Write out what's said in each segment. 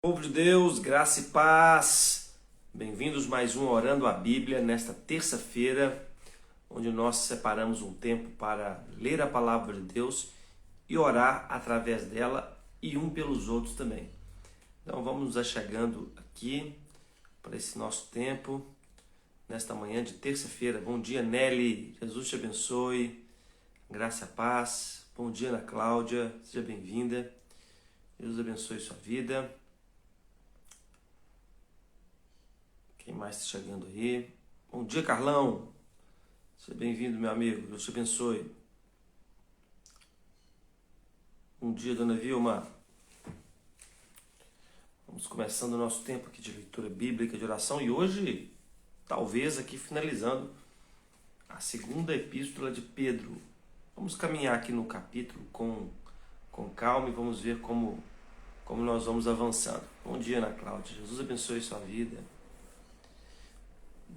Povo de Deus, graça e paz, bem-vindos mais um Orando a Bíblia nesta terça-feira, onde nós separamos um tempo para ler a palavra de Deus e orar através dela e um pelos outros também. Então vamos nos achegando aqui para esse nosso tempo, nesta manhã de terça-feira. Bom dia, Nelly, Jesus te abençoe, graça e paz. Bom dia, Ana Cláudia, seja bem-vinda, Deus abençoe sua vida. Quem mais está chegando aí? Bom dia, Carlão. Seja bem-vindo, meu amigo. Deus te abençoe. Bom dia, dona Vilma. Vamos começando o nosso tempo aqui de leitura bíblica, de oração. E hoje, talvez aqui finalizando a segunda epístola de Pedro. Vamos caminhar aqui no capítulo com calma e vamos ver como nós vamos avançando. Bom dia, Ana Cláudia. Jesus abençoe sua vida.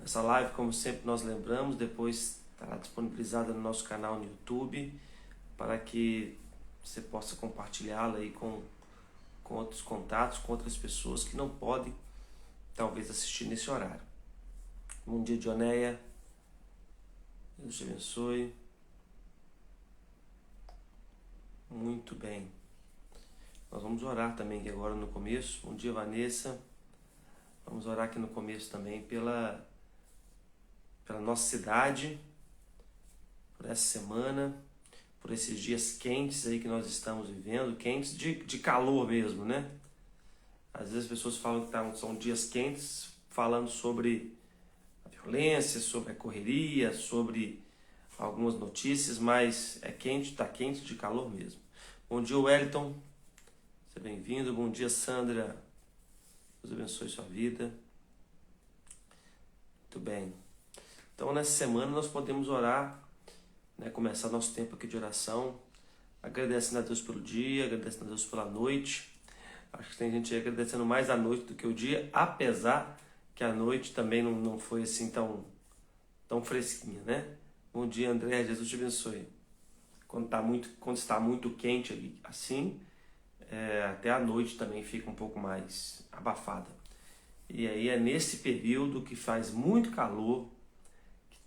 Essa live, como sempre, nós lembramos, depois estará disponibilizada no nosso canal no YouTube, para que você possa compartilhá-la aí com outros contatos, com outras pessoas que não podem, talvez, assistir nesse horário. Bom dia, Dioneia. Deus te abençoe. Muito bem. Nós vamos orar também aqui agora no começo. Bom dia, Vanessa. Vamos orar aqui no começo também pela nossa cidade, por essa semana, por esses dias quentes aí que nós estamos vivendo, quentes de calor mesmo, né? Às vezes as pessoas falam que são dias quentes, falando sobre a violência, sobre a correria, sobre algumas notícias, mas é quente, está quente de calor mesmo. Bom dia, Wellington, seja bem-vindo. Bom dia, Sandra, Deus abençoe sua vida. Muito bem. Então, nessa semana, nós podemos orar, né, começar nosso tempo aqui de oração, agradecendo a Deus pelo dia, agradecendo a Deus pela noite. Acho que tem gente aí agradecendo mais a noite do que o dia, apesar que a noite também não foi assim tão fresquinha, né? Bom dia, André, Jesus te abençoe. Quando está muito quente ali, assim, até a noite também fica um pouco mais abafada. E aí é nesse período que faz muito calor,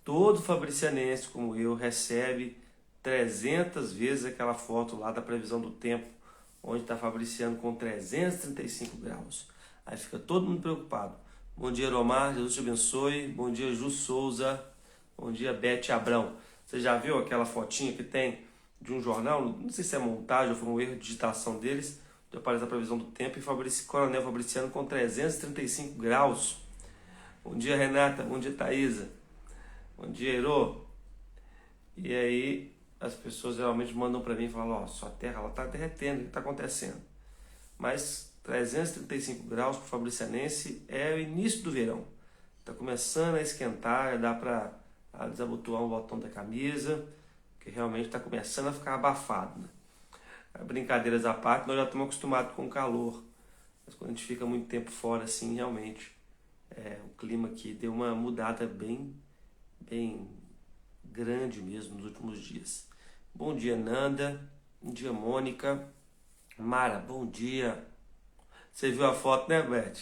todo fabricianense como eu recebe 300 vezes aquela foto lá da previsão do tempo, onde está fabriciando com 335 graus. Aí fica todo mundo preocupado. Bom dia, Romar, Jesus te abençoe. Bom dia, Ju Souza. Bom dia, Bete Abrão. Você já viu aquela fotinha que tem de um jornal? Não sei se é montagem ou foi um erro de digitação deles, onde aparece a previsão do tempo e Coronel Fabriciano com 335 graus. Bom dia, Renata. Bom dia, Thaisa. Bom dia, Herô. E aí as pessoas geralmente mandam para mim e falam, ó, sua terra está derretendo, o que está acontecendo? Mas 335 graus para o fabricianense é o início do verão. Está começando a esquentar, dá para desabotoar um botão da camisa, que realmente está começando a ficar abafado, né? Brincadeiras à parte, nós já estamos acostumados com o calor. Mas quando a gente fica muito tempo fora, assim, realmente, o clima aqui deu uma mudada bem grande mesmo nos últimos dias. Bom dia, Nanda. Bom dia, Mônica. Mara, bom dia. Você viu a foto, né, Beth?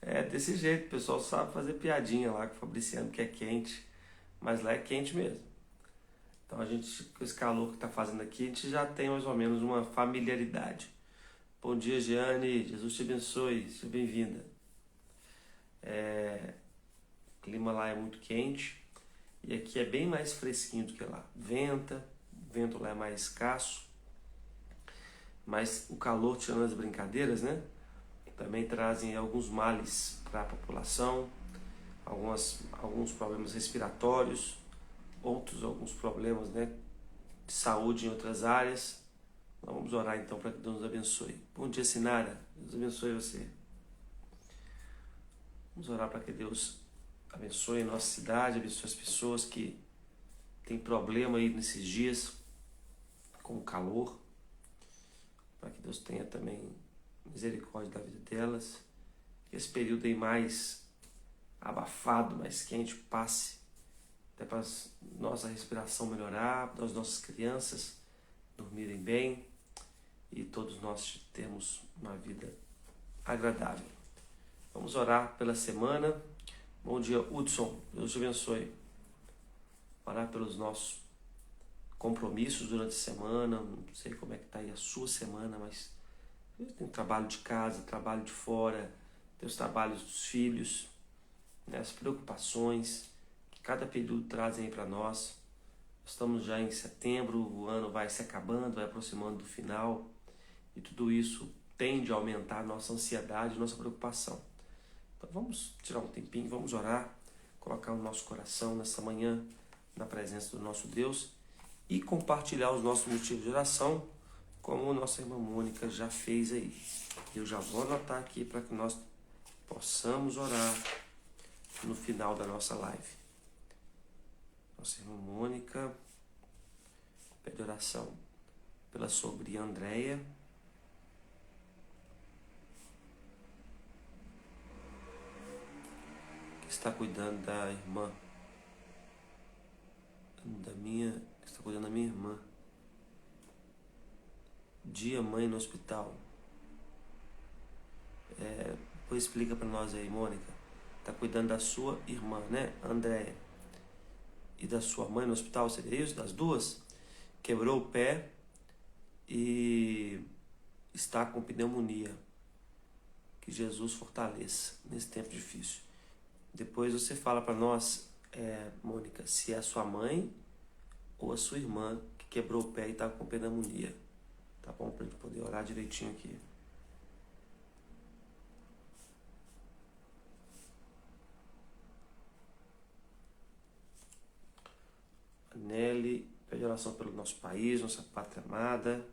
É desse jeito, o pessoal sabe fazer piadinha lá com o Fabriciano, que é quente, mas lá é quente mesmo. Então a gente, com esse calor que está fazendo aqui, a gente já tem mais ou menos uma familiaridade. Bom dia, Jeane. Jesus te abençoe. Seja bem-vinda. O clima lá é muito quente. E aqui é bem mais fresquinho do que lá. O vento lá é mais escasso. Mas o calor, tirando as brincadeiras, né? Também trazem alguns males para a população. Alguns problemas respiratórios. Alguns problemas, né, de saúde em outras áreas. Então, vamos orar então para que Deus nos abençoe. Bom dia, Sinara. Deus abençoe você. Vamos orar para que Deus abençoe a nossa cidade, abençoe as pessoas que têm problema aí nesses dias com o calor, para que Deus tenha também misericórdia da vida delas, que esse período aí mais abafado, mais quente passe, até para a nossa respiração melhorar, para as nossas crianças dormirem bem e todos nós termos uma vida agradável. Vamos orar pela semana. Bom dia, Hudson. Deus te abençoe. Orar pelos nossos compromissos durante a semana. Não sei como é que está aí a sua semana, mas tem trabalho de casa, trabalho de fora, tem os trabalhos dos filhos, né, as preocupações que cada período trazem para nós. Estamos já em setembro, o ano vai se acabando, vai aproximando do final, e tudo isso tende a aumentar a nossa ansiedade, nossa preocupação. Então vamos tirar um tempinho, vamos orar, colocar o nosso coração nessa manhã na presença do nosso Deus e compartilhar os nossos motivos de oração, como nossa irmã Mônica já fez aí. Eu já vou anotar aqui para que nós possamos orar no final da nossa live. Nossa irmã Mônica pede oração pela sobrinha Andréia, que está cuidando da irmã, está cuidando da minha irmã. Dia mãe no hospital. Depois explica para nós aí, Mônica. Está cuidando da sua irmã, né, Andréia? E da sua mãe no hospital, seria isso? Das duas? Quebrou o pé e está com pneumonia. Que Jesus fortaleça nesse tempo difícil. Depois você fala para nós, Mônica, se é a sua mãe ou a sua irmã que quebrou o pé e está com pneumonia. Tá bom? Para a gente poder orar direitinho aqui. Nelly pede oração pelo nosso país, nossa pátria amada.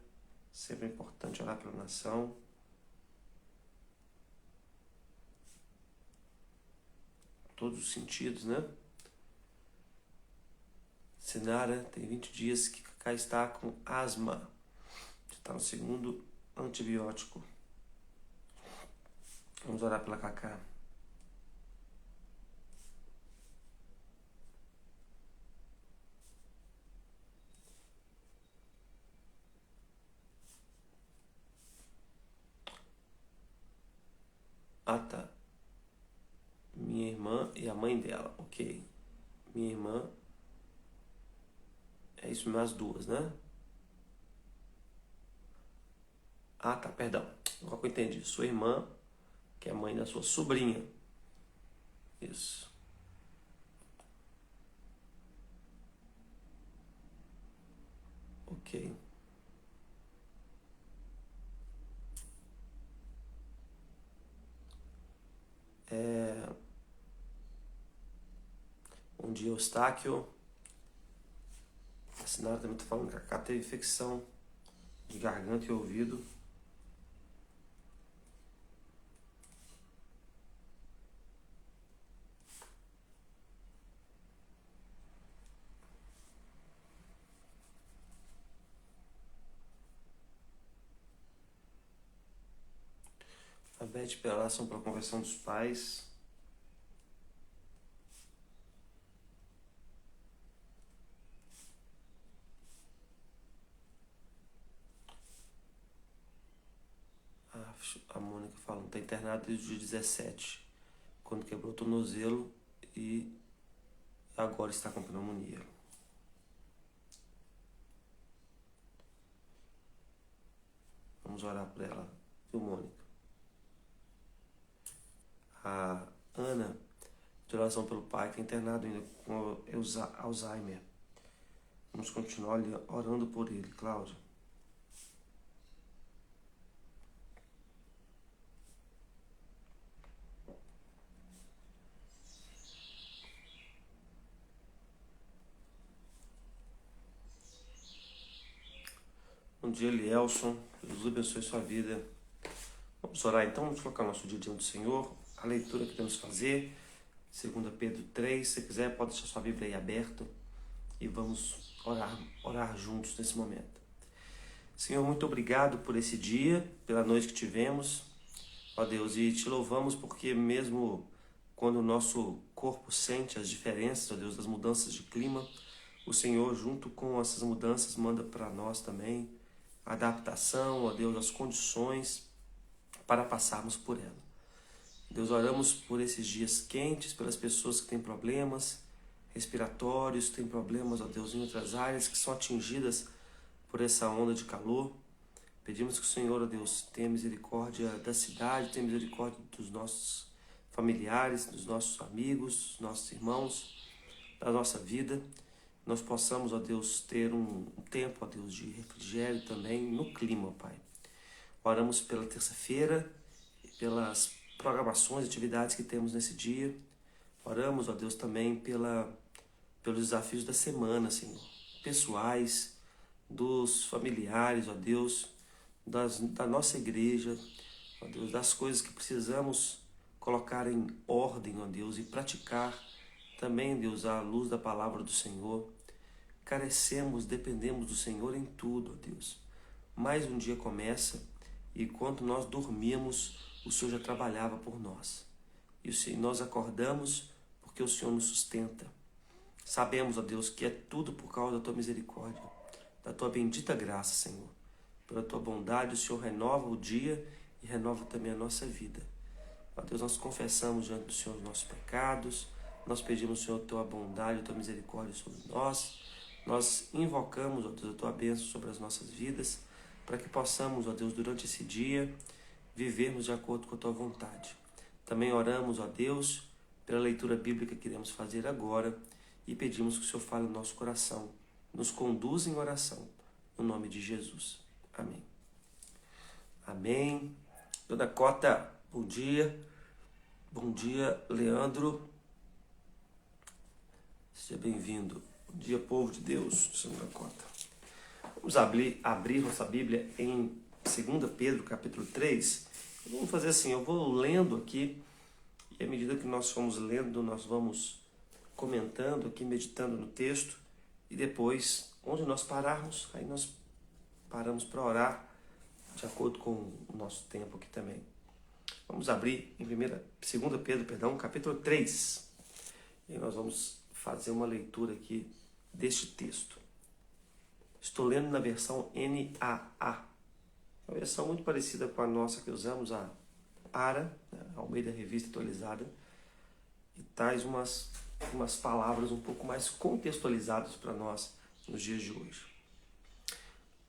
Sempre é importante orar pela nação. Todos os sentidos, né? Sinara tem 20 dias que Cacá está com asma. Está no segundo antibiótico. Vamos orar pela Cacá. Ah, tá. Minha irmã e a mãe dela. Ok. Minha irmã. É isso mesmo, as duas, né? Ah, tá, perdão. Agora que eu entendi. Sua irmã, que é a mãe da sua sobrinha. Isso. Ok. Bom dia, Eustáquio. A Sinara também está falando que a Cacá teve infecção de garganta e ouvido. A Beth pela oração pela conversão dos pais. A Mônica falando, está internada desde o dia 17, quando quebrou o tornozelo e agora está com pneumonia. Vamos orar por ela, viu, Mônica? A Ana, de oração pelo pai, está internado ainda com Alzheimer. Vamos continuar orando por ele, Cláudia. Bom dia, Elielson. Jesus abençoe sua vida. Vamos orar então, vamos colocar o nosso dia diante do Senhor. A leitura que temos que fazer, 2 Pedro 3. Se quiser, pode deixar sua Bíblia aí aberta e vamos orar juntos nesse momento. Senhor, muito obrigado por esse dia, pela noite que tivemos, ó Deus, e te louvamos porque mesmo quando o nosso corpo sente as diferenças, ó Deus, das mudanças de clima, o Senhor, junto com essas mudanças, manda para nós também a adaptação, ó Deus, as condições para passarmos por ela. Deus, oramos por esses dias quentes, pelas pessoas que têm problemas respiratórios, têm problemas, ó Deus, em outras áreas que são atingidas por essa onda de calor. Pedimos que o Senhor, ó Deus, tenha misericórdia da cidade, tenha misericórdia dos nossos familiares, dos nossos amigos, dos nossos irmãos, da nossa vida. Nós possamos, ó Deus, ter um tempo, ó Deus, de refrigério também no clima, ó Pai. Oramos pela terça-feira, pelas programações, atividades que temos nesse dia. Oramos, ó Deus, também pelos desafios da semana, Senhor, pessoais, dos familiares, ó Deus, da nossa igreja, ó Deus, das coisas que precisamos colocar em ordem, ó Deus, e praticar também, Deus, à luz da palavra do Senhor. Carecemos, dependemos do Senhor em tudo, ó Deus. Mais um dia começa e enquanto nós dormíamos, o Senhor já trabalhava por nós. E nós acordamos porque o Senhor nos sustenta. Sabemos, ó Deus, que é tudo por causa da Tua misericórdia, da Tua bendita graça, Senhor. Pela Tua bondade, o Senhor renova o dia e renova também a nossa vida. Ó Deus, nós confessamos diante do Senhor os nossos pecados, nós pedimos, Senhor, a Tua bondade, a Tua misericórdia sobre nós. Nós invocamos, ó Deus, a Tua bênção sobre as nossas vidas, para que possamos, ó Deus, durante esse dia, vivermos de acordo com a Tua vontade. Também oramos, ó Deus, pela leitura bíblica que iremos fazer agora e pedimos que o Senhor fale no nosso coração, nos conduza em oração, no nome de Jesus. Amém. Amém. Dona Cota, bom dia. Bom dia, Leandro. Seja bem-vindo. Bom dia, povo de Deus, Dona Cota. Vamos abrir nossa Bíblia em 2 Pedro, capítulo 3. Vamos fazer assim, eu vou lendo aqui, e à medida que nós formos lendo, nós vamos comentando aqui, meditando no texto, e depois, onde nós pararmos, aí nós paramos para orar, de acordo com o nosso tempo aqui também. Vamos abrir em 2 Pedro, capítulo 3, e nós vamos fazer uma leitura aqui deste texto. Estou lendo na versão NAA, uma versão muito parecida com a nossa que usamos, a ARA, Almeida Revista Atualizada, e traz umas palavras um pouco mais contextualizadas para nós nos dias de hoje.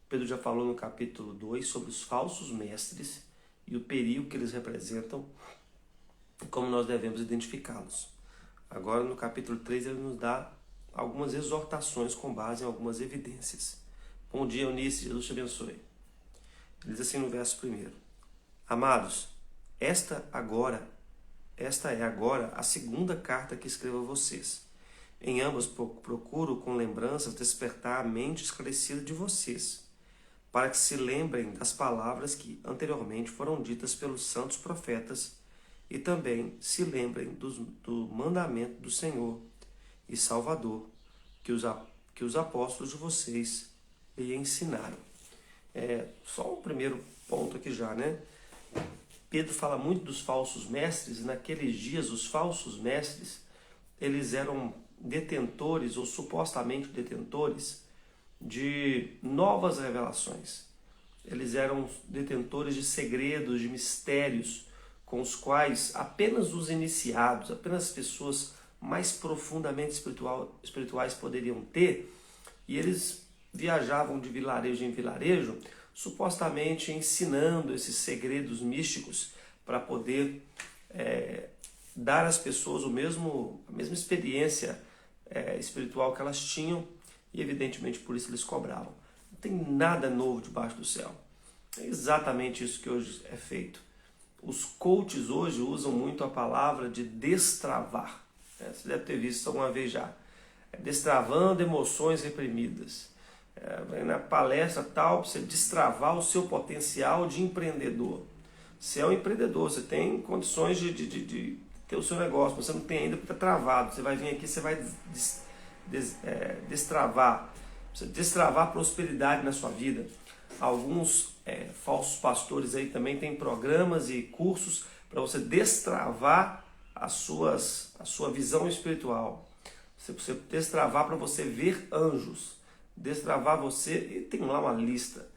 Pedro já falou no capítulo 2 sobre os falsos mestres e o perigo que eles representam e como nós devemos identificá-los. Agora, no capítulo 3, ele nos dá algumas exortações com base em algumas evidências. Bom dia, Eunice, Jesus te abençoe. Ele diz assim no verso 1: Amados, esta é agora a segunda carta que escrevo a vocês. Em ambas procuro com lembranças despertar a mente esclarecida de vocês, para que se lembrem das palavras que anteriormente foram ditas pelos santos profetas e também se lembrem do mandamento do Senhor e Salvador que os apóstolos de vocês lhe ensinaram. Só um primeiro ponto aqui já, né? Pedro fala muito dos falsos mestres, e naqueles dias os falsos mestres, eles eram detentores ou supostamente detentores de novas revelações. Eles eram detentores de segredos, de mistérios, com os quais apenas os iniciados, apenas as pessoas mais profundamente espirituais poderiam ter, e eles viajavam de vilarejo em vilarejo, supostamente ensinando esses segredos místicos para poder dar às pessoas a mesma experiência espiritual que elas tinham, e evidentemente por isso eles cobravam. Não tem nada novo debaixo do céu. É exatamente isso que hoje é feito. Os coaches hoje usam muito a palavra de destravar. Você deve ter visto isso alguma vez já. Destravando emoções reprimidas. Na palestra tal, você destravar o seu potencial de empreendedor. Você é um empreendedor, você tem condições de ter o seu negócio, mas você não tem ainda porque está travado. Você vai vir aqui, você vai destravar. Você destravar a prosperidade na sua vida. Alguns falsos pastores aí também têm programas e cursos para você destravar a sua visão espiritual. Você destravar para você ver anjos. Destravar você, e tem lá uma lista.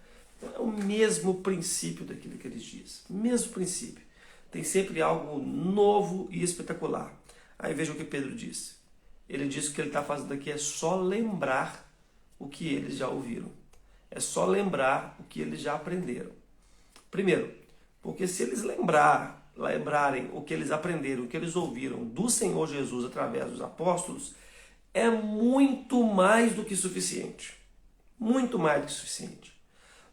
É o mesmo princípio daqueles dias. Mesmo princípio. Tem sempre algo novo e espetacular. Aí veja o que Pedro disse. Ele disse que o que ele está fazendo aqui é só lembrar o que eles já ouviram. É só lembrar o que eles já aprenderam. Primeiro, porque se eles lembrarem o que eles aprenderam, o que eles ouviram do Senhor Jesus através dos apóstolos, é muito mais do que suficiente. Muito mais do que suficiente.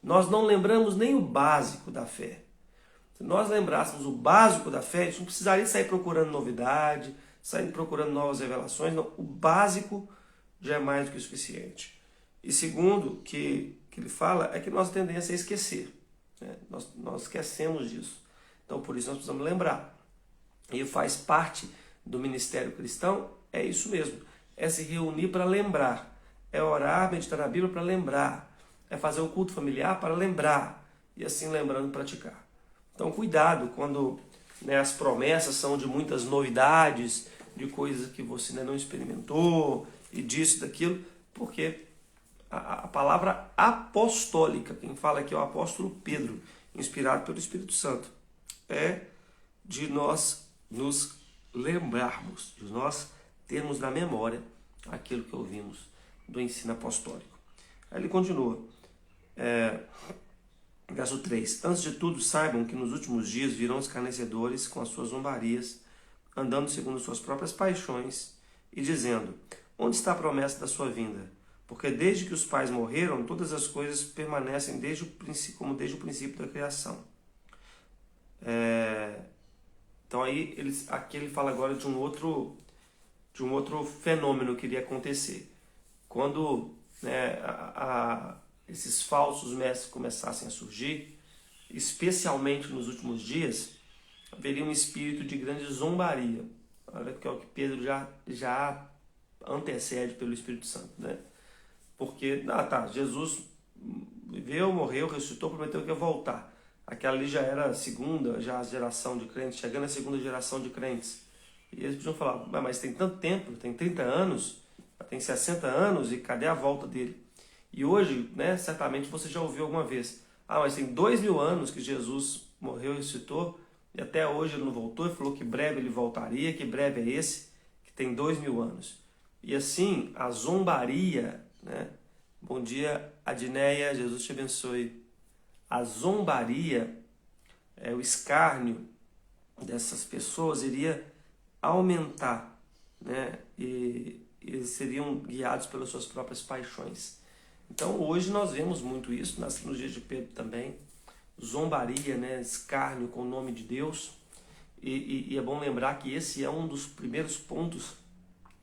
Nós não lembramos nem o básico da fé. Se nós lembrássemos o básico da fé, a gente não precisaria sair procurando novidade, sair procurando novas revelações. Não. O básico já é mais do que suficiente. E segundo, que ele fala, é que nossa tendência é esquecer. Né? Nós esquecemos disso. Então, por isso, nós precisamos lembrar. E faz parte do ministério cristão, é isso mesmo. É se reunir para lembrar. É orar, meditar na Bíblia para lembrar. É fazer o culto familiar para lembrar. E assim, lembrando, praticar. Então, cuidado quando as promessas são de muitas novidades, de coisas que você ainda não experimentou, e disso, daquilo, porque a palavra apostólica, quem fala aqui é o apóstolo Pedro, inspirado pelo Espírito Santo, é de nós nos lembrarmos, de nós termos na memória aquilo que ouvimos do ensino apostólico. Aí ele continua, verso 3. Antes de tudo, saibam que nos últimos dias virão escarnecedores com as suas zombarias, andando segundo suas próprias paixões e dizendo, onde está a promessa da sua vinda? Porque desde que os pais morreram, todas as coisas permanecem como desde o princípio da criação. Então aí aqui ele fala agora de um outro fenômeno que iria acontecer. Quando esses falsos mestres começassem a surgir, especialmente nos últimos dias, haveria um espírito de grande zombaria. Olha que é o que Pedro já antecede pelo Espírito Santo, né? Porque, Jesus viveu, morreu, ressuscitou, prometeu que ia voltar. Aquela ali já era a segunda geração de crentes, chegando a segunda geração de crentes. E eles podiam falar, mas tem tanto tempo, tem 30 anos, tem 60 anos, e cadê a volta dele? E hoje, certamente você já ouviu alguma vez, mas tem 2000 anos que Jesus morreu e ressuscitou, e até hoje ele não voltou, ele falou que breve ele voltaria, que breve é esse, que tem 2000 anos. E assim, a zombaria, Bom dia, Adneia, Jesus te abençoe. A zombaria, o escárnio dessas pessoas iria aumentar, e eles seriam guiados pelas suas próprias paixões. Então hoje nós vemos muito isso, nos dias de Pedro também, zombaria, escárnio com o nome de Deus, e é bom lembrar que esse é um dos primeiros pontos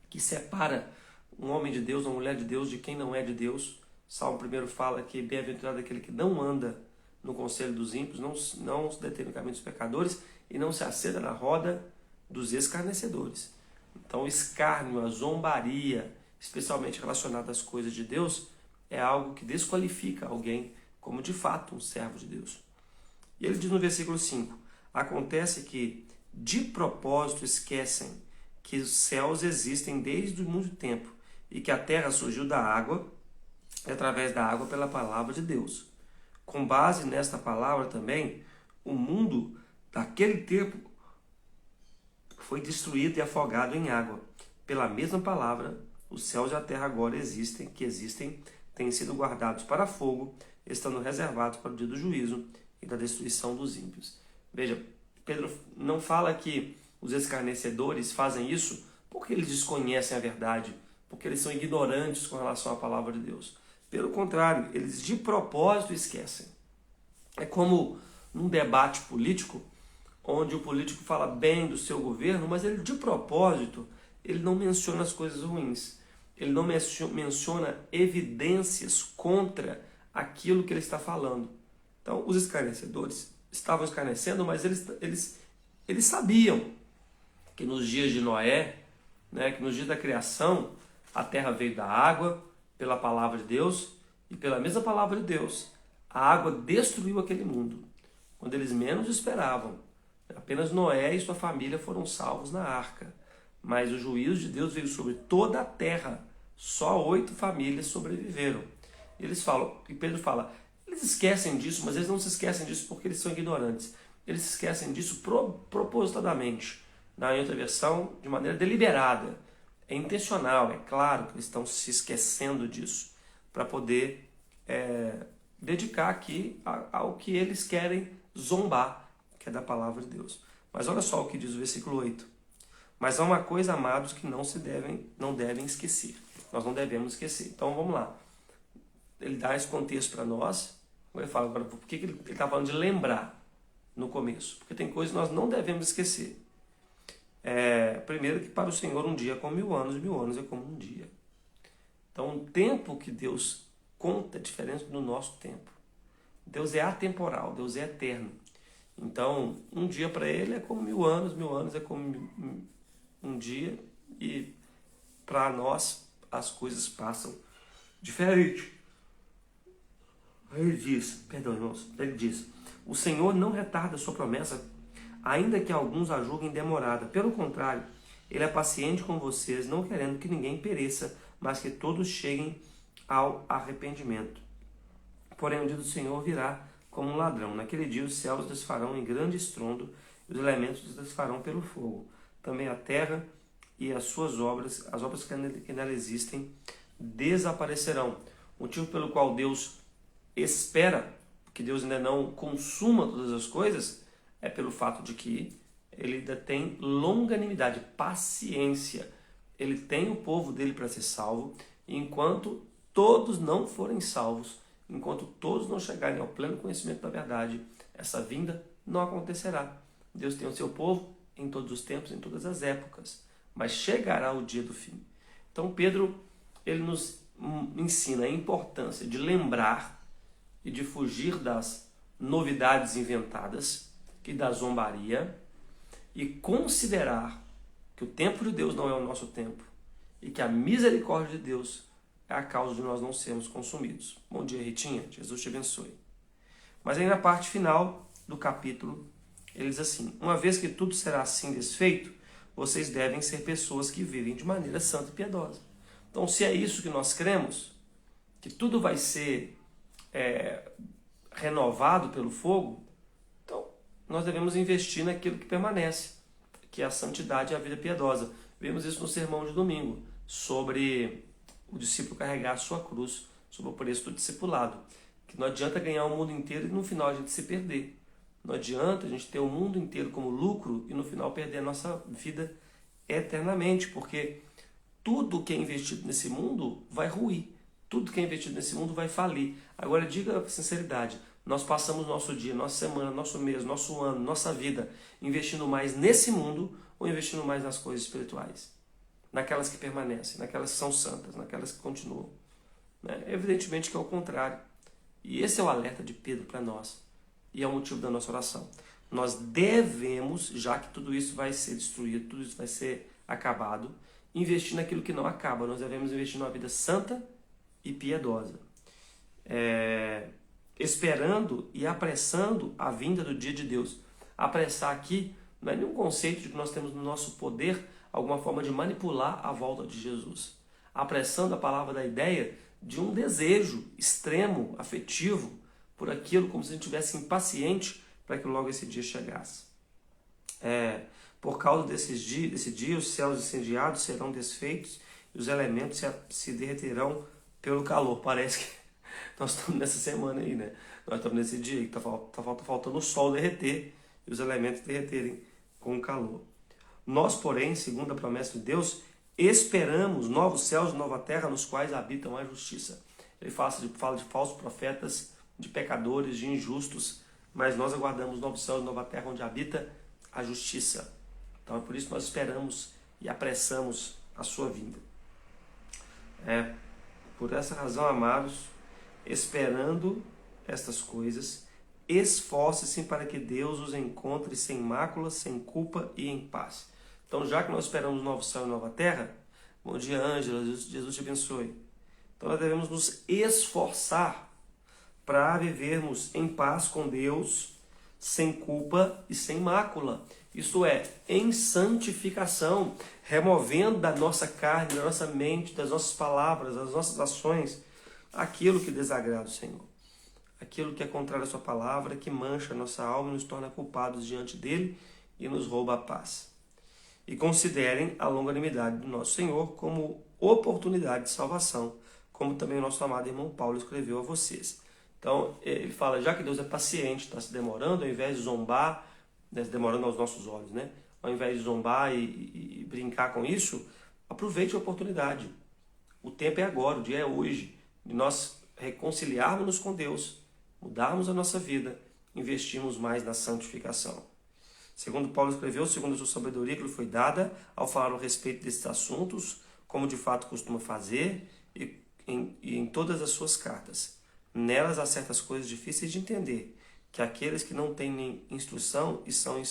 que separa um homem de Deus, uma mulher de Deus, de quem não é de Deus. Salmo 1 fala que bem-aventurado aquele que não anda no conselho dos ímpios, não se detém no caminho dos pecadores e não se assenta na roda dos escarnecedores. Então o escárnio, a zombaria, especialmente relacionada às coisas de Deus, é algo que desqualifica alguém como de fato um servo de Deus. E ele diz no versículo 5, acontece que de propósito esquecem que os céus existem desde muito tempo e que a terra surgiu da água, através da água pela palavra de Deus. Com base nesta palavra também, o mundo daquele tempo foi destruído e afogado em água. Pela mesma palavra, os céus e a terra agora existem, têm sido guardados para fogo, estando reservados para o dia do juízo e da destruição dos ímpios. Veja, Pedro não fala que os escarnecedores fazem isso porque eles desconhecem a verdade, porque eles são ignorantes com relação à palavra de Deus. Pelo contrário, eles de propósito esquecem. É como num debate político, onde o político fala bem do seu governo, mas ele de propósito, ele não menciona as coisas ruins. Ele não menciona evidências contra aquilo que ele está falando. Então, os escarnecedores estavam escarnecendo, mas eles sabiam que nos dias de Noé, que nos dias da criação, a terra veio da água, pela palavra de Deus, e pela mesma palavra de Deus, a água destruiu aquele mundo. Quando eles menos esperavam, apenas Noé e sua família foram salvos na arca. Mas o juízo de Deus veio sobre toda a terra. Só 8 famílias sobreviveram. E Pedro fala, Eles esquecem disso, mas eles não se esquecem disso porque eles são ignorantes. Eles se esquecem disso propositadamente. Na outra versão, de maneira deliberada. É intencional, é claro que eles estão se esquecendo disso para poder dedicar aqui ao que eles querem zombar, que é da palavra de Deus. Mas olha só o que diz o versículo 8. Mas há uma coisa, amados, que não devem esquecer. Nós não devemos esquecer. Então vamos lá. Ele dá esse contexto para nós. Ele fala agora, por que ele está falando de lembrar no começo? Porque tem coisas que nós não devemos esquecer. Primeiro que para o Senhor um dia é como 1000 anos, 1000 anos é como um dia. Então o tempo que Deus conta é diferente do nosso tempo. Deus é atemporal, Deus é eterno. Então um dia para ele é como 1000 anos, 1000 anos é como um dia, e para nós as coisas passam diferente. Ele diz, perdão irmãos, ele diz, o Senhor não retarda a sua promessa, ainda que alguns a julguem demorada. Pelo contrário, ele é paciente com vocês, não querendo que ninguém pereça, mas que todos cheguem ao arrependimento. Porém, o dia do Senhor virá como um ladrão. Naquele dia os céus desfarão em grande estrondo, e os elementos desfarão pelo fogo. Também a terra e as suas obras, as obras que nela existem, desaparecerão. O motivo pelo qual Deus espera que Deus ainda não consuma todas as coisas é pelo fato de que ele ainda tem longanimidade, paciência. Ele tem o povo dele para ser salvo, e enquanto todos não forem salvos, enquanto todos não chegarem ao pleno conhecimento da verdade, essa vinda não acontecerá. Deus tem o seu povo em todos os tempos, em todas as épocas, mas chegará o dia do fim. Então Pedro, ele nos ensina a importância de lembrar e de fugir das novidades inventadas e da zombaria, e considerar que o tempo de Deus não é o nosso tempo e que a misericórdia de Deus é a causa de nós não sermos consumidos. Bom dia, Ritinha. Jesus te abençoe. Mas aí na parte final do capítulo, ele diz assim, uma vez que tudo será assim desfeito, vocês devem ser pessoas que vivem de maneira santa e piedosa. Então, se é isso que nós cremos, que tudo vai ser renovado pelo fogo, então nós devemos investir naquilo que permanece, que é a santidade e a vida piedosa. Vemos isso no sermão de domingo, sobre o discípulo carregar a sua cruz, sobre o preço do discipulado. Que não adianta ganhar o mundo inteiro e no final a gente se perder. Não adianta a gente ter o mundo inteiro como lucro e no final perder a nossa vida eternamente, porque tudo que é investido nesse mundo vai ruir. Tudo que é investido nesse mundo vai falir. Agora, diga com sinceridade, nós passamos nosso dia, nossa semana, nosso mês, nosso ano, nossa vida investindo mais nesse mundo ou investindo mais nas coisas espirituais? Naquelas que permanecem, naquelas que são santas, naquelas que continuam. Evidentemente que é o contrário. E esse é o alerta de Pedro para nós. E é o motivo da nossa oração. Nós devemos, já que tudo isso vai ser destruído, tudo isso vai ser acabado, investir naquilo que não acaba. Nós devemos investir numa vida santa e piedosa, esperando e apressando a vinda do dia de Deus. Apressar aqui não é nenhum conceito de que nós temos no nosso poder alguma forma de manipular a volta de Jesus. Apressando a palavra da ideia de um desejo extremo, afetivo, por aquilo, como se a gente estivesse impaciente para que logo esse dia chegasse. Por causa desse dia, os céus incendiados serão desfeitos e os elementos se derreterão pelo calor. Parece que nós estamos nessa semana aí, né? Nós estamos nesse dia que está faltando o sol derreter e os elementos derreterem com o calor. Nós, porém, segundo a promessa de Deus, esperamos novos céus e nova terra nos quais habitam a justiça. Ele fala de falsos profetas, de pecadores, de injustos, mas nós aguardamos novos céus e nova terra onde habita a justiça. Então é por isso que nós esperamos e apressamos a sua vinda. Por essa razão, amados, esperando estas coisas, esforce-se para que Deus os encontre sem mácula, sem culpa e em paz. Então, já que nós esperamos novo céu e nova terra, bom dia, Ângela, Jesus te abençoe. Então, nós devemos nos esforçar para vivermos em paz com Deus, sem culpa e sem mácula. Isto é, em santificação, removendo da nossa carne, da nossa mente, das nossas palavras, das nossas ações, aquilo que desagrada o Senhor. aquilo que é contrário à sua palavra, que mancha a nossa alma e nos torna culpados diante dele e nos rouba a paz. E considerem a longanimidade do nosso Senhor como oportunidade de salvação, como também o nosso amado irmão Paulo escreveu a vocês. Então, ele fala, já que Deus é paciente, está se demorando, ao invés de zombar, né, demorando aos nossos olhos, né? Ao invés de zombar e brincar com isso, aproveite a oportunidade. O tempo é agora, o dia é hoje, de nós reconciliarmos-nos com Deus, mudarmos a nossa vida, investirmos mais na santificação. Segundo Paulo escreveu, segundo a sua sabedoria que lhe foi dada, ao falar a respeito desses assuntos, como de fato costuma fazer, e em todas as suas cartas. Nelas há certas coisas difíceis de entender, que aqueles que não têm instrução e são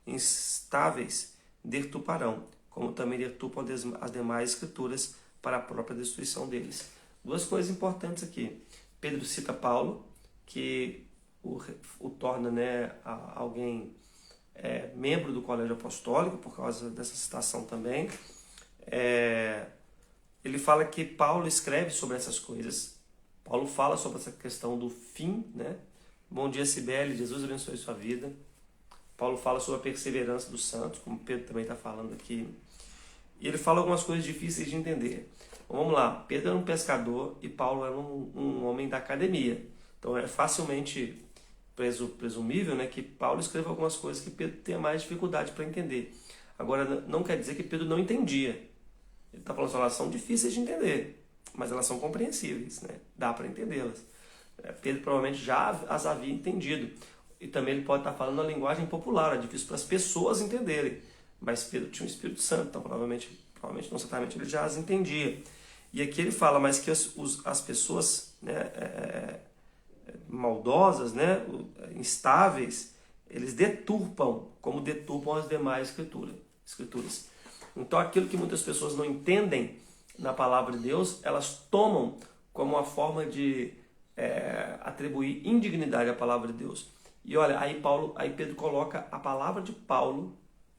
instáveis deturparão, como também deturpam as demais escrituras para a própria destruição deles. Duas coisas importantes aqui. Pedro cita Paulo, que o torna, né, alguém membro do colégio apostólico, por causa dessa citação também. Ele fala que Paulo escreve sobre essas coisas. Paulo fala sobre essa questão do fim, né? Bom dia, Cibele, Jesus abençoe sua vida. Paulo fala sobre a perseverança dos santos, como Pedro também está falando aqui. E ele fala algumas coisas difíceis de entender. Então, vamos lá, Pedro era um pescador e Paulo era um homem da academia. Então é facilmente presumível, né, que Paulo escreva algumas coisas que Pedro tenha mais dificuldade para entender. Agora, não quer dizer que Pedro não entendia. Ele está falando que elas são difíceis de entender, mas elas são compreensíveis, né? Dá para entendê-las. Pedro provavelmente já as havia entendido. E também ele pode estar falando uma linguagem popular, é difícil para as pessoas entenderem. Mas Pedro tinha o Espírito Santo, então provavelmente não certamente ele já as entendia. E aqui ele fala, mas que as pessoas, né, maldosas, né, instáveis, eles deturpam, como deturpam as demais escrituras. Então aquilo que muitas pessoas não entendem na palavra de Deus, elas tomam como uma forma de atribuir indignidade à palavra de Deus. E olha, aí Pedro coloca a palavra de Paulo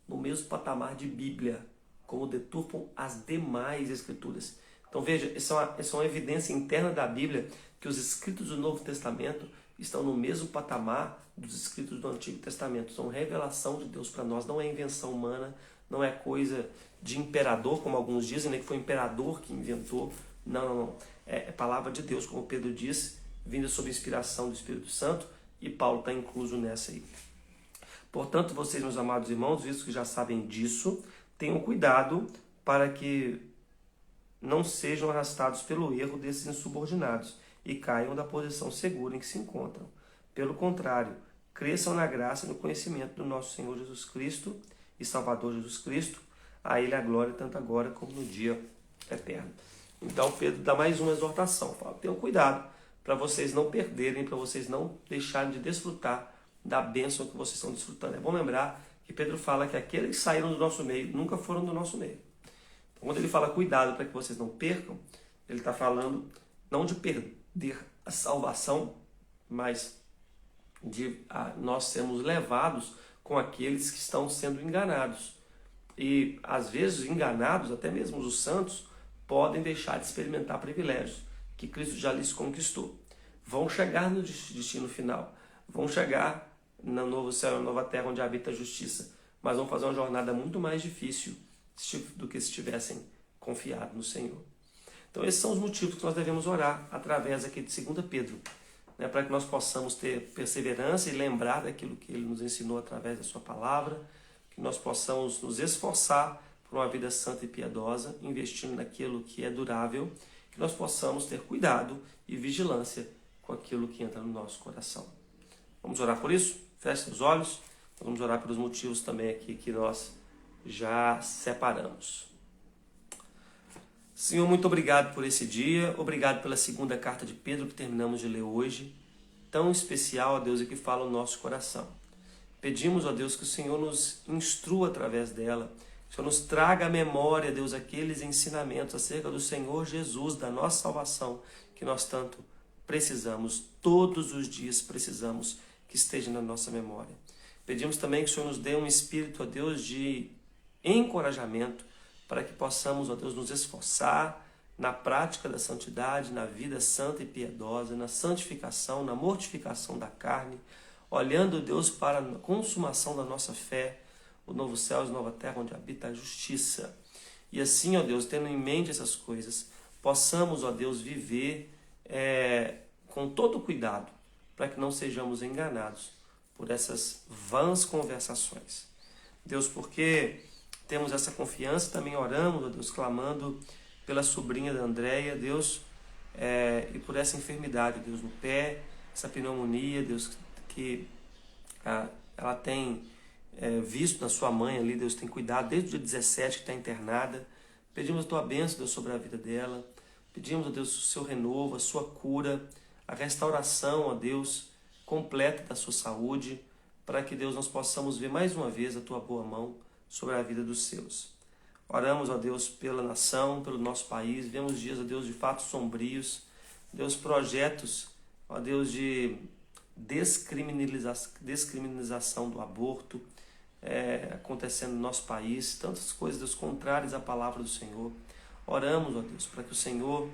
no mesmo patamar de Bíblia, como deturpam as demais escrituras. Então veja, essa é uma evidência interna da Bíblia, que os escritos do Novo Testamento estão no mesmo patamar dos escritos do Antigo Testamento. São revelação de Deus para nós, não é invenção humana, não é coisa de imperador, como alguns dizem, né, que foi o imperador que inventou. Não. É palavra de Deus, como Pedro diz, vinda sob inspiração do Espírito Santo, e Paulo está incluso nessa aí. Portanto, vocês, meus amados irmãos, visto que já sabem disso, tenham cuidado para que não sejam arrastados pelo erro desses insubordinados e caiam da posição segura em que se encontram. Pelo contrário, cresçam na graça e no conhecimento do nosso Senhor Jesus Cristo e Salvador Jesus Cristo. A Ele a glória, tanto agora como no dia eterno. Então Pedro dá mais uma exortação. Fala, tenham cuidado para vocês não perderem, para vocês não deixarem de desfrutar da bênção que vocês estão desfrutando. É bom lembrar que Pedro fala que aqueles que saíram do nosso meio nunca foram do nosso meio. Então, quando ele fala cuidado para que vocês não percam, ele está falando não de perder a salvação, mas de nós sermos levados com aqueles que estão sendo enganados. E às vezes enganados, até mesmo os santos, podem deixar de experimentar privilégios que Cristo já lhes conquistou. Vão chegar no destino final, vão chegar no novo céu e na nova terra onde habita a justiça, mas vão fazer uma jornada muito mais difícil do que se tivessem confiado no Senhor. Então esses são os motivos que nós devemos orar através aqui de 2 Pedro, né, para que nós possamos ter perseverança e lembrar daquilo que Ele nos ensinou através da sua palavra, que nós possamos nos esforçar por uma vida santa e piedosa, investindo naquilo que é durável, que nós possamos ter cuidado e vigilância com aquilo que entra no nosso coração. Vamos orar por isso? Feche os olhos. Vamos orar pelos motivos também aqui que nós já separamos. Senhor, muito obrigado por esse dia. Obrigado pela segunda carta de Pedro que terminamos de ler hoje. Tão especial, ó Deus, e que fala o nosso coração. Pedimos, ó Deus, que o Senhor nos instrua através dela. Que o Senhor nos traga à memória, Deus, aqueles ensinamentos acerca do Senhor Jesus, da nossa salvação, que nós tanto precisamos, todos os dias precisamos que esteja na nossa memória. Pedimos também que o Senhor nos dê um espírito, ó Deus, de encorajamento, para que possamos, ó Deus, nos esforçar na prática da santidade, na vida santa e piedosa, na santificação, na mortificação da carne, olhando, Deus, para a consumação da nossa fé, o novo céu e a nova terra onde habita a justiça. E assim, ó Deus, tendo em mente essas coisas, possamos, ó Deus, viver com todo cuidado, para que não sejamos enganados por essas vãs conversações. Deus, porque temos essa confiança, também oramos, ó Deus, clamando pela sobrinha da Andréia, Deus, e por essa enfermidade, Deus, no pé, essa pneumonia, Deus, que ela tem visto na sua mãe ali, Deus tem cuidado desde o dia 17 que está internada. Pedimos a tua bênção, Deus, sobre a vida dela. Pedimos, ó Deus, o seu renovo, a sua cura, a restauração, ó Deus, completa da sua saúde, para que, Deus, nós possamos ver mais uma vez a tua boa mão sobre a vida dos seus. Oramos, ó Deus, pela nação, pelo nosso país. Vemos dias, ó Deus, de fatos sombrios. Deus, projetos, ó Deus, de descriminalização do aborto acontecendo no nosso país. Tantas coisas, Deus, contrárias à palavra do Senhor. Oramos, ó Deus, para que o Senhor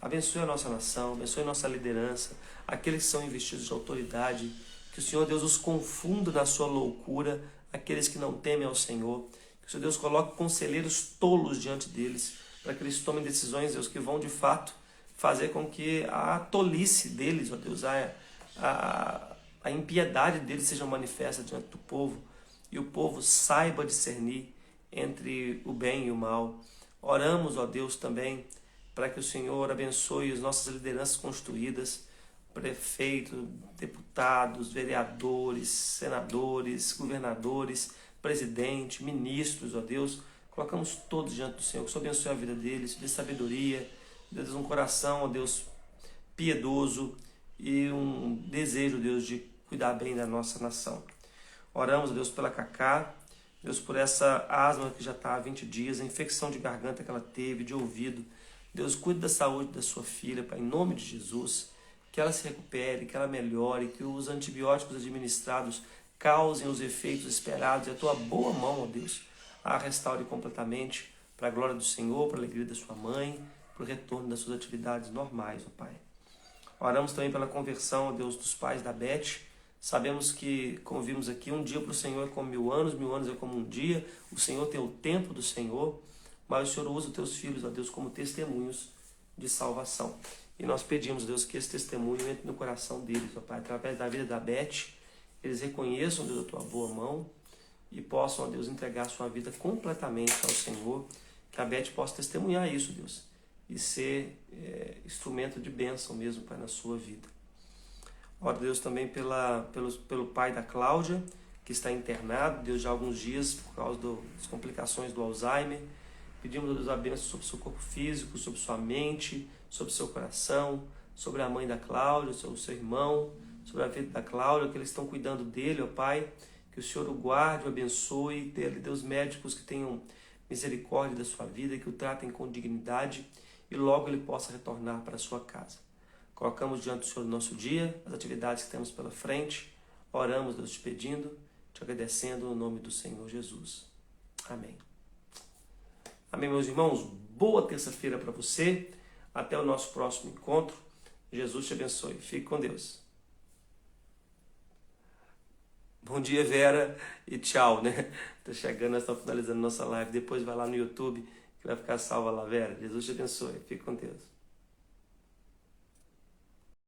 abençoe a nossa nação, abençoe a nossa liderança, aqueles que são investidos de autoridade, que o Senhor, Deus, os confunda na sua loucura, aqueles que não temem ao Senhor, que o Senhor, Deus, coloque conselheiros tolos diante deles, para que eles tomem decisões, Deus, que vão de fato fazer com que a tolice deles, ó Deus, a impiedade deles seja manifesta diante do povo, e o povo saiba discernir entre o bem e o mal. Oramos, ó Deus, também para que o Senhor abençoe as nossas lideranças constituídas, prefeitos, deputados, vereadores, senadores, governadores, presidente, ministros, ó Deus. Colocamos todos diante do Senhor, que o Senhor abençoe a vida deles, dê sabedoria, Deus, um coração, ó Deus, piedoso e um desejo, Deus, de cuidar bem da nossa nação. Oramos, ó Deus, pela Cacá, Deus, por essa asma que já está há 20 dias, a infecção de garganta que ela teve, de ouvido. Deus, cuide da saúde da sua filha, Pai, em nome de Jesus, que ela se recupere, que ela melhore, que os antibióticos administrados causem os efeitos esperados e a tua boa mão, ó Deus, a restaure completamente, para a glória do Senhor, para a alegria da sua mãe, para o retorno das suas atividades normais, ó Pai. Oramos também pela conversão, ó Deus, dos pais da Beth. Sabemos que, como vimos aqui, um dia para o Senhor é como 1000 anos é como um dia. O Senhor tem o tempo do Senhor, mas o Senhor usa os teus filhos, ó Deus, como testemunhos de salvação. E nós pedimos, Deus, que esse testemunho entre no coração deles, ó Pai, através da vida da Beth, eles reconheçam, Deus, a tua boa mão e possam, ó Deus, entregar a sua vida completamente ao Senhor, que a Beth possa testemunhar isso, Deus, e ser instrumento de bênção mesmo, Pai, na sua vida. Oro, Deus, também pelo pai da Cláudia, que está internado, Deus, já há alguns dias, por causa das complicações do Alzheimer. Pedimos, a Deus, a bênção sobre o seu corpo físico, sobre sua mente, sobre o seu coração, sobre a mãe da Cláudia, sobre o seu irmão, sobre a vida da Cláudia, que eles estão cuidando dele, ó Pai, que o Senhor o guarde, o abençoe, dele, Deus, médicos que tenham misericórdia da sua vida, que o tratem com dignidade e logo ele possa retornar para a sua casa. Colocamos diante do Senhor o nosso dia, as atividades que temos pela frente, oramos, Deus, te pedindo, te agradecendo no nome do Senhor Jesus. Amém. Amém, meus irmãos. Boa terça-feira para você. Até o nosso próximo encontro. Jesus te abençoe. Fique com Deus. Bom dia, Vera. E tchau, né? Tô chegando, nós estamos finalizando nossa live. Depois vai lá no YouTube, que vai ficar salva lá, Vera. Jesus te abençoe. Fique com Deus.